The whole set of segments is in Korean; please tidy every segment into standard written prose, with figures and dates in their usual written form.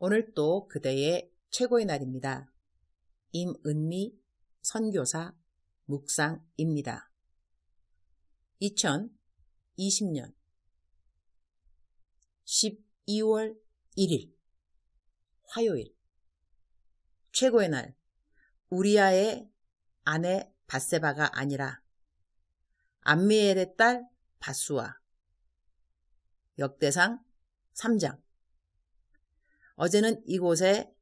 오늘 또 그대의 최고의 날입니다. 임은미 선교사 묵상입니다. 2020년 12월 1일 화요일 최고의 날 우리아의 아내 밧세바가 아니라 암미엘의 딸 밧수아 역대상 3장. 어제는 이곳에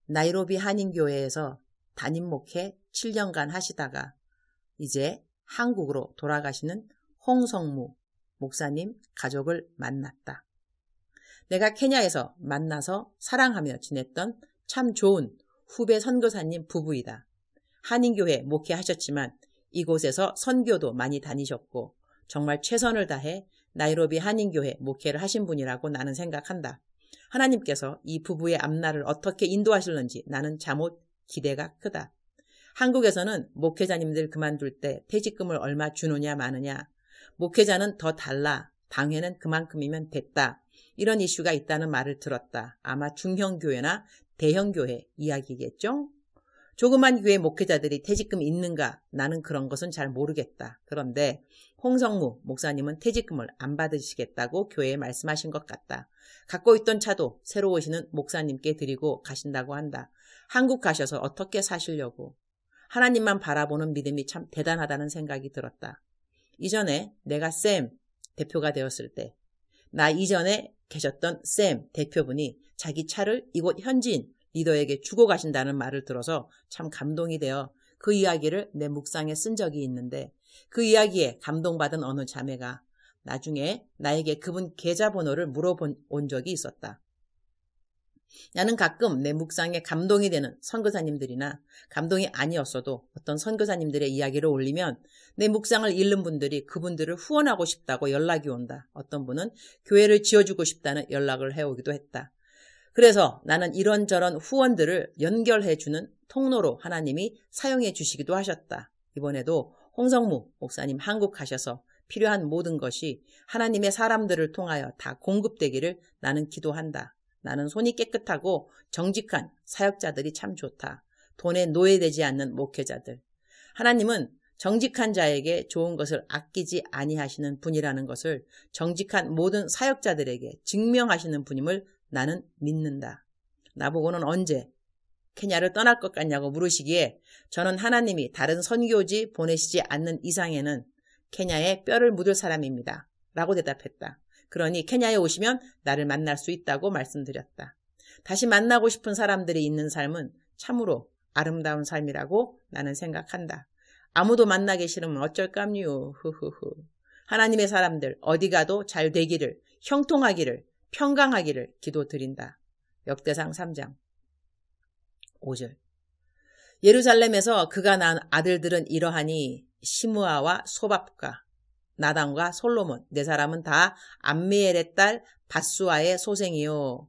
나이로비 한인교회에서 담임 목회 7년간 하시다가 이제 한국으로 돌아가시는 홍성무 목사님 가족을 만났다. 내가 케냐에서 만나서 사랑하며 지냈던 참 좋은 후배 선교사님 부부이다. 한인교회 목회하셨지만 이곳에서 선교도 많이 다니셨고 정말 최선을 다해 나이로비 한인교회 목회를 하신 분이라고 나는 생각한다. 하나님께서 이 부부의 앞날을 어떻게 인도하실는지 나는 잠옷 기대가 크다. 한국에서는 목회자님들 그만둘 때 퇴직금을 얼마 주느냐 마느냐, 목회자는 더 달라, 당회는 그만큼이면 됐다, 이런 이슈가 있다는 말을 들었다. 아마 중형교회나 대형교회 이야기겠죠? 조그만 교회 목회자들이 퇴직금이 있는가? 나는 그런 것은 잘 모르겠다. 그런데 홍성무 목사님은 퇴직금을 안 받으시겠다고 교회에 말씀하신 것 같다. 갖고 있던 차도 새로 오시는 목사님께 드리고 가신다고 한다. 한국 가셔서 어떻게 사시려고. 하나님만 바라보는 믿음이 참 대단하다는 생각이 들었다. 이전에 내가 샘 대표가 되었을 때 나 이전에 계셨던 샘 대표분이 자기 차를 이곳 현지인 리더에게 주고 가신다는 말을 들어서 참 감동이 되어 그 이야기를 내 묵상에 쓴 적이 있는데 그 이야기에 감동받은 어느 자매가 나중에 나에게 그분 계좌번호를 물어본 적이 있었다. 나는 가끔 내 묵상에 감동이 되는 선교사님들이나 감동이 아니었어도 어떤 선교사님들의 이야기를 올리면 내 묵상을 읽는 분들이 그분들을 후원하고 싶다고 연락이 온다. 어떤 분은 교회를 지어주고 싶다는 연락을 해오기도 했다. 그래서 나는 이런저런 후원들을 연결해주는 통로로 하나님이 사용해 주시기도 하셨다. 이번에도 홍성무 목사님 한국 가셔서 필요한 모든 것이 하나님의 사람들을 통하여 다 공급되기를 나는 기도한다. 나는 손이 깨끗하고 정직한 사역자들이 참 좋다. 돈에 노예되지 않는 목회자들. 하나님은 정직한 자에게 좋은 것을 아끼지 아니하시는 분이라는 것을 정직한 모든 사역자들에게 증명하시는 분임을 나는 믿는다. 나보고는 언제 케냐를 떠날 것 같냐고 물으시기에 저는 하나님이 다른 선교지 보내시지 않는 이상에는 케냐에 뼈를 묻을 사람입니다. 라고 대답했다. 그러니 케냐에 오시면 나를 만날 수 있다고 말씀드렸다. 다시 만나고 싶은 사람들이 있는 삶은 참으로 아름다운 삶이라고 나는 생각한다. 아무도 만나기 싫으면 어쩔까요? 흐흐흐. 하나님의 사람들 어디 가도 잘 되기를, 형통하기를, 평강하기를 기도드린다. 역대상 3장 5절. 예루살렘에서 그가 낳은 아들들은 이러하니 시므아와 소밥과 나단과 솔로몬 네 사람은 다 암미엘의 딸 밧수아의 소생이요.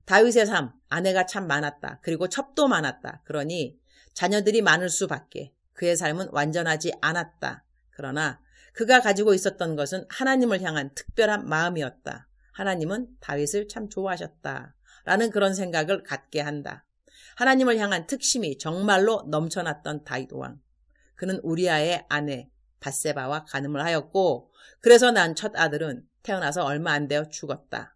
다윗의 삶 아내가 참 많았다. 그리고 첩도 많았다. 그러니 자녀들이 많을 수밖에 그의 삶은 완전하지 않았다. 그러나 그가 가지고 있었던 것은 하나님을 향한 특별한 마음이었다. 하나님은 다윗을 참 좋아하셨다. 라는 그런 생각을 갖게 한다. 하나님을 향한 특심이 정말로 넘쳐났던 다윗 왕. 그는 우리아의 아내 밧세바와 간음을 하였고 그래서 난 첫 아들은 태어나서 얼마 안 되어 죽었다.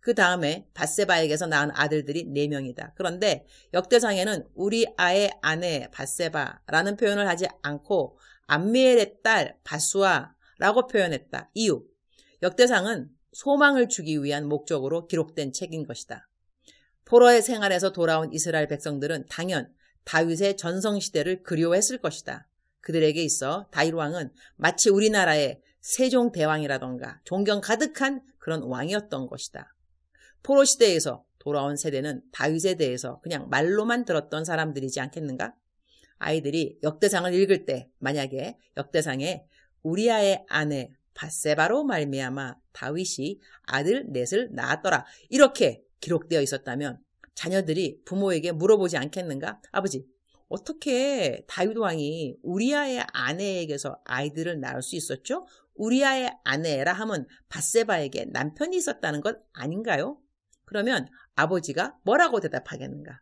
그 다음에 밧세바에게서 낳은 아들들이 4명이다. 그런데 역대상에는 우리아의 아내 밧세바라는 표현을 하지 않고 암미엘의 딸 밧수아라고 표현했다. 이유, 역대상은 소망을 주기 위한 목적으로 기록된 책인 것이다. 포로의 생활에서 돌아온 이스라엘 백성들은 당연 다윗의 전성시대를 그리워했을 것이다. 그들에게 있어 다윗 왕은 마치 우리나라의 세종대왕이라던가 존경 가득한 그런 왕이었던 것이다. 포로 시대에서 돌아온 세대는 다윗에 대해서 그냥 말로만 들었던 사람들이지 않겠는가? 아이들이 역대상을 읽을 때 만약에 역대상에 우리아의 아내 밧세바로 말미암아 다윗이 아들 넷을 낳았더라 이렇게 기록되어 있었다면 자녀들이 부모에게 물어보지 않겠는가? 아버지, 어떻게 다윗 왕이 우리아의 아내에게서 아이들을 낳을 수 있었죠? 우리아의 아내라 하면 밧세바에게 남편이 있었다는 것 아닌가요? 그러면 아버지가 뭐라고 대답하겠는가?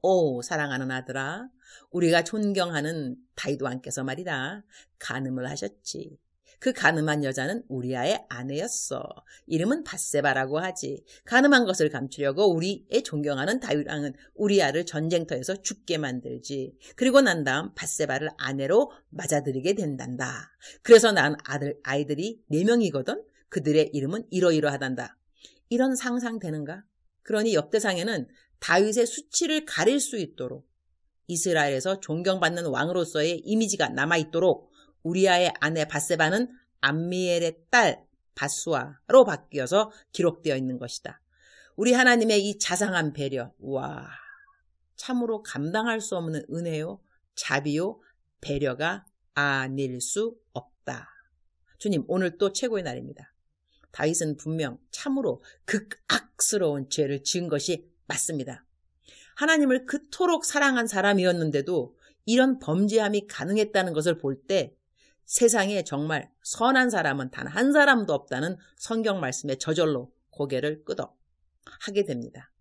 오, 사랑하는 아들아, 우리가 존경하는 다윗 왕께서 말이다, 간음을 하셨지. 그 간음한 여자는 우리아의 아내였어. 이름은 밧세바라고 하지. 간음한 것을 감추려고 우리의 존경하는 다윗 왕은 우리아를 전쟁터에서 죽게 만들지. 그리고 난 다음 밧세바를 아내로 맞아들이게 된단다. 그래서 난 아이들이 4명이거든. 그들의 이름은 이러이러하단다. 이런 상상되는가? 그러니 역대상에는 다윗의 수치를 가릴 수 있도록 이스라엘에서 존경받는 왕으로서의 이미지가 남아있도록 우리아의 아내 밧세바는 암미엘의 딸 밧수아로 바뀌어서 기록되어 있는 것이다. 우리 하나님의 이 자상한 배려, 와, 참으로 감당할 수 없는 은혜요, 자비요, 배려가 아닐 수 없다. 주님, 오늘 또 최고의 날입니다. 다윗은 분명 참으로 극악스러운 죄를 지은 것이 맞습니다. 하나님을 그토록 사랑한 사람이었는데도 이런 범죄함이 가능했다는 것을 볼 때 세상에 정말 선한 사람은 단 한 사람도 없다는 성경 말씀에 저절로 고개를 끄덕하게 됩니다.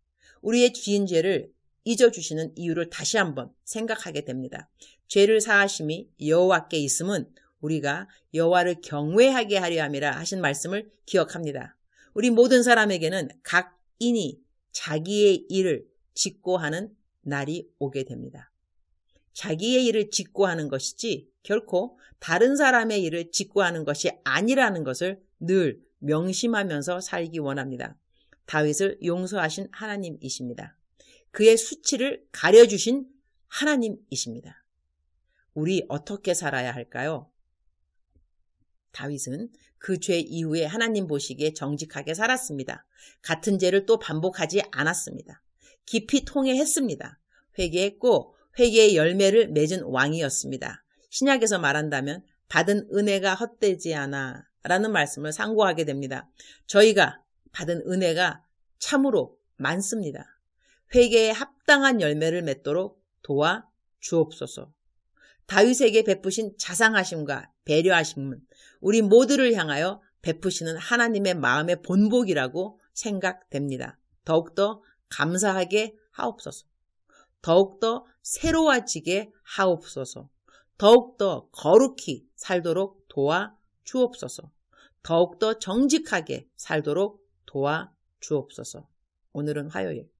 우리의 지은 죄를 잊어주시는 이유를 다시 한번 생각하게 됩니다. 죄를 사하심이 여호와께 있음은 우리가 여호와를 경외하게 하려 함이라 하신 말씀을 기억합니다. 우리 모든 사람에게는 각인이 자기의 일을 짓고 하는 날이 오게 됩니다. 자기의 일을 짓고 하는 것이지 결코 다른 사람의 일을 짓고 하는 것이 아니라는 것을 늘 명심하면서 살기 원합니다. 다윗을 용서하신 하나님이십니다. 그의 수치를 가려주신 하나님이십니다. 우리 어떻게 살아야 할까요? 다윗은 그 죄 이후에 하나님 보시기에 정직하게 살았습니다. 같은 죄를 또 반복하지 않았습니다. 깊이 통회했습니다. 회개했고 회개의 열매를 맺은 왕이었습니다. 신약에서 말한다면 받은 은혜가 헛되지 않아 라는 말씀을 상고하게 됩니다. 저희가 받은 은혜가 참으로 많습니다. 회개에 합당한 열매를 맺도록 도와 주옵소서. 다윗에게 베푸신 자상하심과 배려하심은 우리 모두를 향하여 베푸시는 하나님의 마음의 본복이라고 생각됩니다. 더욱더 감사하게 하옵소서. 더욱더 새로워지게 하옵소서. 더욱더 거룩히 살도록 도와 주옵소서. 더욱더 정직하게 살도록 도와 주옵소서. 오늘은 화요일,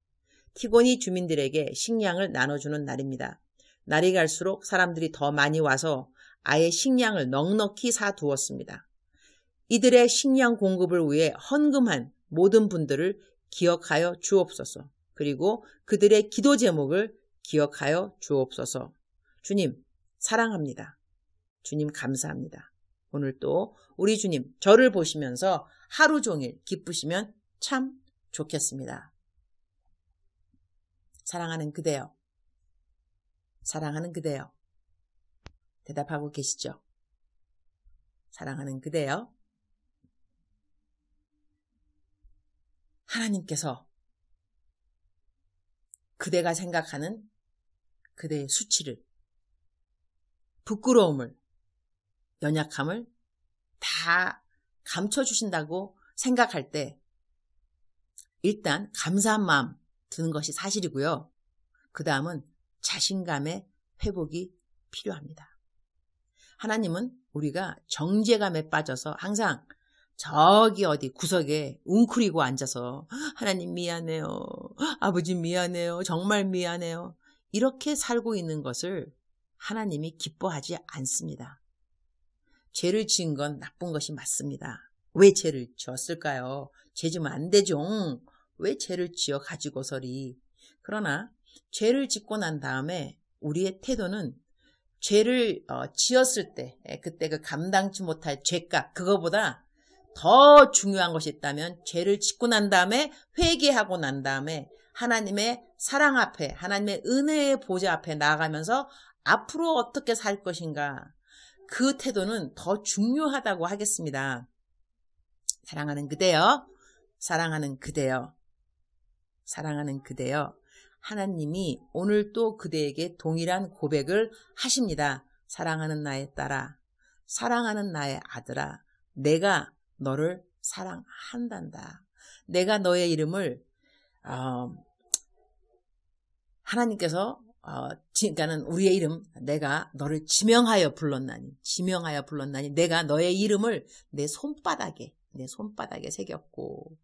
티고니 주민들에게 식량을 나눠주는 날입니다. 날이 갈수록 사람들이 더 많이 와서 아예 식량을 넉넉히 사두었습니다. 이들의 식량 공급을 위해 헌금한 모든 분들을 기억하여 주옵소서. 그리고 그들의 기도 제목을 기억하여 주옵소서. 주님 사랑합니다. 주님 감사합니다. 오늘 또 우리 주님 저를 보시면서 하루 종일 기쁘시면 참 좋겠습니다. 사랑하는 그대여, 사랑하는 그대여, 대답하고 계시죠? 사랑하는 그대여, 하나님께서 그대가 생각하는 그대의 수치를, 부끄러움을, 연약함을 다 감춰주신다고 생각할 때 일단 감사한 마음 드는 것이 사실이고요. 그 다음은 자신감의 회복이 필요합니다. 하나님은 우리가 정죄감에 빠져서 항상 저기 어디 구석에 웅크리고 앉아서 하나님 미안해요. 아버지 미안해요. 정말 미안해요. 이렇게 살고 있는 것을 하나님이 기뻐하지 않습니다. 죄를 지은 건 나쁜 것이 맞습니다. 왜 죄를 지었을까요? 죄 지으면 안 되죠. 왜 죄를 지어 가지고서리. 그러나 죄를 짓고 난 다음에 우리의 태도는 죄를 지었을 때 그때 그 감당치 못할 죄값, 그거보다 더 중요한 것이 있다면 죄를 짓고 난 다음에 회개하고 난 다음에 하나님의 사랑 앞에, 하나님의 은혜의 보좌 앞에 나아가면서 앞으로 어떻게 살 것인가, 그 태도는 더 중요하다고 하겠습니다. 사랑하는 그대여, 사랑하는 그대여, 사랑하는 그대여, 하나님이 오늘 또 그대에게 동일한 고백을 하십니다. 사랑하는 나의 딸아, 사랑하는 나의 아들아, 내가 너를 사랑한단다. 내가 너의 이름을 하나님께서 그러니까는 우리의 이름 내가 너를 지명하여 불렀나니 내가 너의 이름을 내 손바닥에 새겼고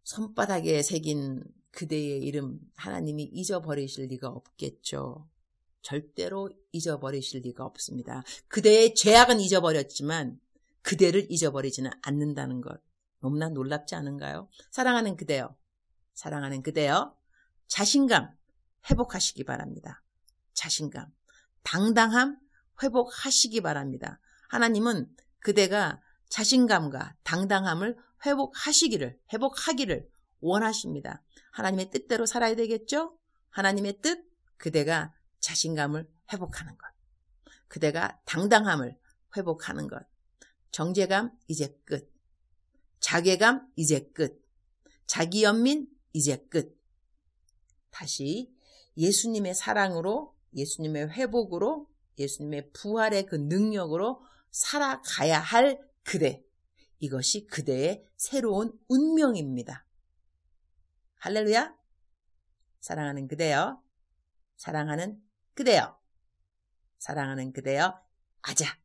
손바닥에 새긴 그대의 이름 하나님이 잊어버리실 리가 없겠죠. 절대로 잊어버리실 리가 없습니다. 그대의 죄악은 잊어버렸지만 그대를 잊어버리지는 않는다는 것 너무나 놀랍지 않은가요? 사랑하는 그대여 자신감 회복하시기 바랍니다. 자신감, 당당함 회복하시기 바랍니다. 하나님은 그대가 자신감과 당당함을 회복하기를 원하십니다. 하나님의 뜻대로 살아야 되겠죠? 하나님의 뜻, 그대가 자신감을 회복하는 것. 그대가 당당함을 회복하는 것. 정죄감 이제 끝. 자괴감 이제 끝. 자기연민 이제 끝. 다시 예수님의 사랑으로, 예수님의 회복으로, 예수님의 부활의 그 능력으로 살아가야 할 그대. 이것이 그대의 새로운 운명입니다. 할렐루야. 사랑하는 그대여. 아자.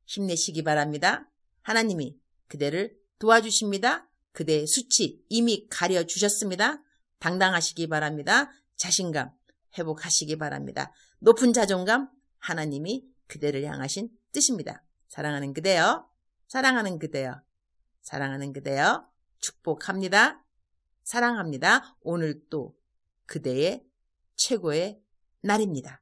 힘내시기 바랍니다. 하나님이 그대를 도와주십니다. 그대의 수치 이미 가려주셨습니다. 당당하시기 바랍니다. 자신감 회복하시기 바랍니다. 높은 자존감 하나님이 그대를 향하신 뜻입니다. 사랑하는 그대여 축복합니다. 사랑합니다. 오늘 또 그대의 최고의 날입니다.